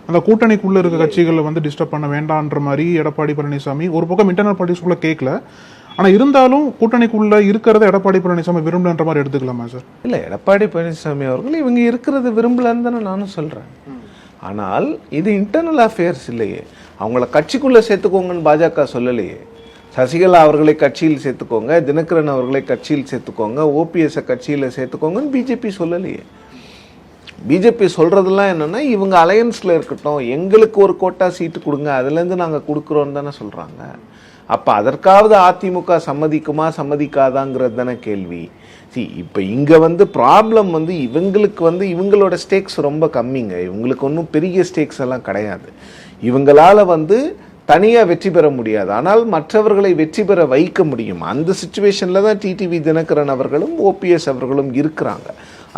அந்த கூட்டணிக்குள்ள இருக்க கட்சிகளை வந்து டிஸ்டர்ப் பண்ண வேண்டான்ற மாதிரி எடப்பாடி பழனிசாமி ஒரு பக்கம் இன்டர்னல் பார்ட்டிஸ்குள்ள கேட்கல. ஆனா இருந்தாலும் கூட்டணிக்குள்ள இருக்கிறத எடப்பாடி பழனிசாமி விரும்பலன்ற மாதிரி எடுத்துக்கலாமா சார்? இல்ல, எடப்பாடி பழனிசாமி அவர்கள் இவங்க இருக்கிறது விரும்பலன்னு தானே நானும் சொல்றேன். ஆனால் இது இன்டர்னல் அஃபேர்ஸ் இல்லையே. அவங்கள கட்சிக்குள்ள சேர்த்துக்கோங்கன்னு பாஜக சொல்லலையே. சசிகலா அவர்களை கட்சியில் சேர்த்துக்கோங்க, தினகரன் அவர்களை கட்சியில் சேர்த்துக்கோங்க, ஓபிஎஸ் கட்சியில் சேர்த்துக்கோங்கன்னு பிஜேபி சொல்லலையே. பிஜேபி சொல்றதெல்லாம் என்னன்னா, இவங்க அலையன்ஸ்ல இருக்கட்டும், எங்களுக்கு ஒரு கோட்டா சீட்டு கொடுங்க, அதுலேருந்து நாங்கள் கொடுக்குறோன்னு தானே சொல்றாங்க. அப்போ அதற்காவது அதிமுக சம்மதிக்குமா சம்மதிக்காதாங்கிறது தானே கேள்வி. இப்போ இங்கே வந்து ப்ராப்ளம் வந்து இவங்களுக்கு வந்து இவங்களோட ஸ்டேக்ஸ் ரொம்ப கம்மிங்க. இவங்களுக்கு ஒன்றும் பெரிய ஸ்டேக்ஸ் எல்லாம் கிடையாது. இவங்களால வந்து தனியாக வெற்றி பெற முடியாது, ஆனால் மற்றவர்களை வெற்றி பெற வைக்க முடியும். அந்த சுச்சுவேஷனில் தான் டிடிவி தினகரன் அவர்களும் ஓபிஎஸ் அவர்களும் இருக்கிறாங்க.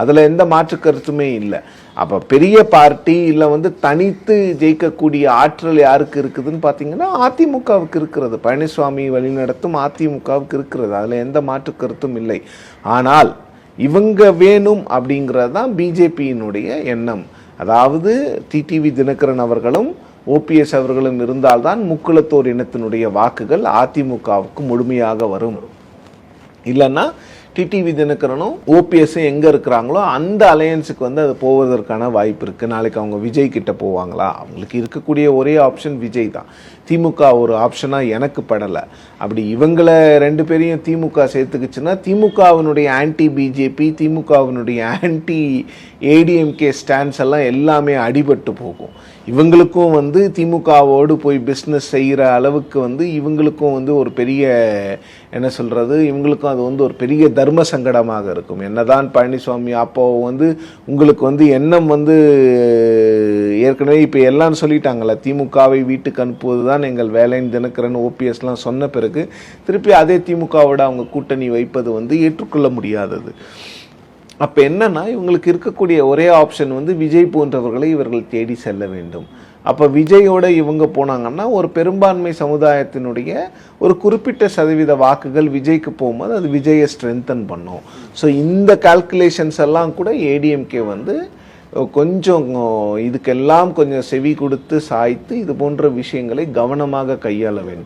அதில் எந்த மாற்று கருத்துமே இல்லை. அப்போ பெரிய பார்ட்டி இல்லை வந்து தனித்து ஜெயிக்கக்கூடிய ஆற்றல் யாருக்கு இருக்குதுன்னு பார்த்தீங்கன்னா அதிமுகவுக்கு இருக்கிறது. பழனிசாமி வழிநடத்தும் அதிமுகவுக்கு இருக்கிறது. அதில் எந்த மாற்று கருத்தும் இல்லை. ஆனால் இவங்க வேணும் அப்படிங்கிறது தான் பிஜேபியினுடைய எண்ணம். அதாவது டிடிவி தினகரன் அவர்களும் ஓபிஎஸ் அவர்களும் இருந்தால்தான் முக்குளத்தோர் இனத்தினுடைய வாக்குகள் அதிமுகவுக்கு முழுமையாக வரும். இல்லைன்னா டிடிவி தினகரனும் ஓபிஎஸ்ஸும் எங்கே இருக்கிறாங்களோ அந்த அலையன்ஸுக்கு வந்து அது போவதற்கான வாய்ப்பு இருக்குது. நாளைக்கு அவங்க விஜய் கிட்ட போவாங்களா? அவங்களுக்கு இருக்கக்கூடிய ஒரே ஆப்ஷன் விஜய் தான். திமுக ஒரு ஆப்ஷனாக எனக்கு படலை. அப்படி இவங்களை ரெண்டு பேரையும் திமுக சேர்த்துக்குச்சுன்னா திமுகவினுடைய ஆன்டி பிஜேபி, திமுகவினுடைய ஆன்டி ஏடிஎம்கே ஸ்டாண்ட்ஸ் எல்லாம் எல்லாமே அடிபட்டு போகும். இவங்களுக்கும் வந்து திமுகவோடு போய் பிஸ்னஸ் செய்கிற அளவுக்கு வந்து இவங்களுக்கும் வந்து ஒரு பெரிய என்ன சொல்கிறது, இவங்களுக்கும் அது வந்து ஒரு பெரிய தர்ம சங்கடமாக இருக்கும். என்னதான் பழனிசாமி அப்போ வந்து உங்களுக்கு வந்து எண்ணம் வந்து ஏற்கனவே இப்போ எல்லாம் சொல்லிட்டாங்களே, திமுகவை வீட்டுக்கு அனுப்புவது தான் எங்கள் வேலைன்னு தினகரன் ஓபிஎஸ்லாம் சொன்ன பிறகு திருப்பி அதே திமுகவோட அவங்க கூட்டணி வைப்பது வந்து ஏற்றுக்கொள்ள முடியாதது. அப்போ என்னன்னா, இவங்களுக்கு இருக்கக்கூடிய ஒரே ஆப்ஷன் வந்து விஜய் போன்றவர்களை இவர்கள் தேடி செல்ல வேண்டும். அப்போ விஜயோட இவங்க போனாங்கன்னா ஒரு பெரும்பான்மை சமுதாயத்தினுடைய ஒரு குறிப்பிட்ட சதவீத வாக்குகள் விஜய்க்கு போகும்போது அது விஜயை ஸ்ட்ரென்தன் பண்ணும். ஸோ இந்த கால்குலேஷன்ஸ் எல்லாம் கூட ஏடிஎம்கே வந்து கொஞ்சம் இதுக்கெல்லாம் கொஞ்சம் செவி கொடுத்து சாய்த்து இது போன்ற விஷயங்களை கவனமாக கையாள வேண்டும்.